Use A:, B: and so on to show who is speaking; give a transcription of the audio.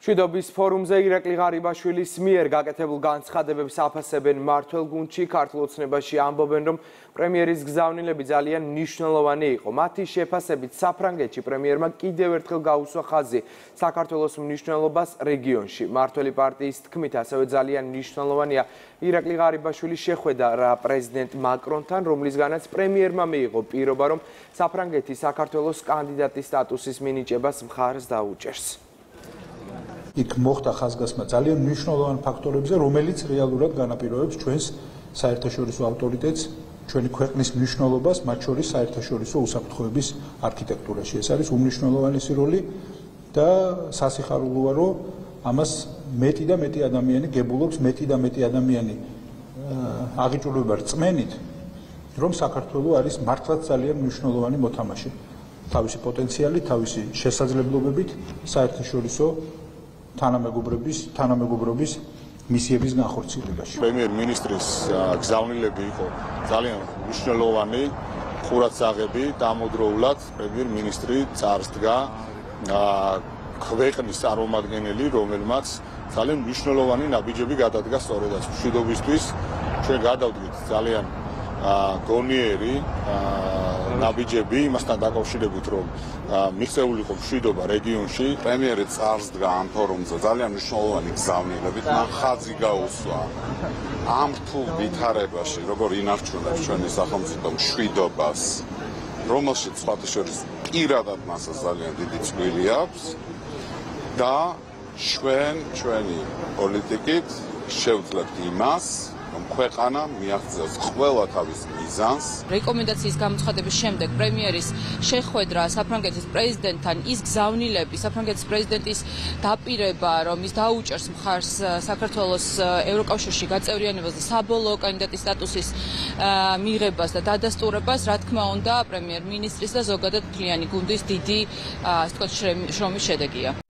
A: მშვიდობის ფორუმზე ირაკლი ღარიბაშვილის მიერ გაკეთებულ განცხადებებს აფასებენ მმართველ გუნდში. ქართულ ოცნებაში ამბობენ, რომ პრემიერის გზავნილები ძალიან მნიშვნელოვანი იყო. მათი შეფასებით საფრანგეთში პრემიერმა კიდევ ერთხელ გაუსვა ხაზი საქართველოს მნიშვნელობას რეგიონში. მმართველი პარტიის თქმით, ასევე ძალიან მნიშვნელოვანია ირაკლი ღარიბაშვილის შეხვედრა პრეზიდენტ მაკრონთან, რომლისგანაც პრემიერმა მიიღო პირობა, რომ საფრანგეთი საქართველოს კანდიდატის სტატუსის მინიჭებას მხარს დაუჭერს.
B: იქ მოხდა ხაზგასმა ძალიან მნიშვნელოვან ფაქტორებზე, რომელიც რეალურად განაპირობებს ჩვენს საერთაშორისო ავტორიტეტს, ჩვენი ქვეყნის მნიშვნელობას, მათ შორის საერთაშორისო უსაფრთხოების არქიტექტურაში. ეს არის უმნიშვნელოვანესი როლი და სასიხარულოა, რომ ამას მეტი და მეტი ადამიანი გებულობს, მეტი და მეტი ადამიანი აღიჭურება რწმენით, რომ საქართველოს არის მართლაც ძალიან მნიშვნელოვანი მოთამაშე. თავისი პოტენციალით, თავისი შესაძლებლობებით საერთაშორისო თანამეგობრობის მისიების განხორციელებაში.
C: პრემიერ-მინისტრის გზავნილები იყო ძალიან მნიშვნელოვანი, ყურადსაღები, დამოუკიდებლად პრემიერ-მინისტრი წარსდგა ქვეყნის წარმომადგენელი, რომელმაც ძალიან მნიშვნელოვანი ნაბიჯები გადადგა სწორედაც მშვიდობისთვის. ჩვენ გადავდგით ძალიან გონიერი ნაბიჯები იმასთან დაკავშირებით, რომ მიღწეული იყო მშვიდობა რეგიონში.
D: პრემიერი წარსდგა ამ ფორუმზე ძალიან მნიშვნელოვანი გზავნილებით, მან ხაზი გაუსვა ამ რთულ ვითარებაში, როგორ ინარჩუნებს ჩვენი სახელმწიფო მშვიდობას, რომელშიც სხვათა შორის პირადად მასაც ძალიან დიდი წვლილი აქვს და ჩვენი პოლიტიკით შევძლებთ იმას, რომ ქვეყანა მიაღწევს ყველა თავის მიზანს.
E: რეკომენდაციის გამოცხადების შემდეგ პრემიერის შეხვედრა საფრანგეთის პრეზიდენტთან, ის გზავნილები, საფრანგეთის პრეზიდენტის დაპირება, რომ ის დაუჭერს მხარს საქართველოს ევროკავშირში გაწევრიანებას და საბოლოო კანდიდატის სტატუსის მიღებას და დადასტურებას, რა თქმა უნდა, პრემიერ-მინისტრის და ზოგადად მთლიანი გუნდის დიდი, ასე ვთქვათ, შრომის შედეგია.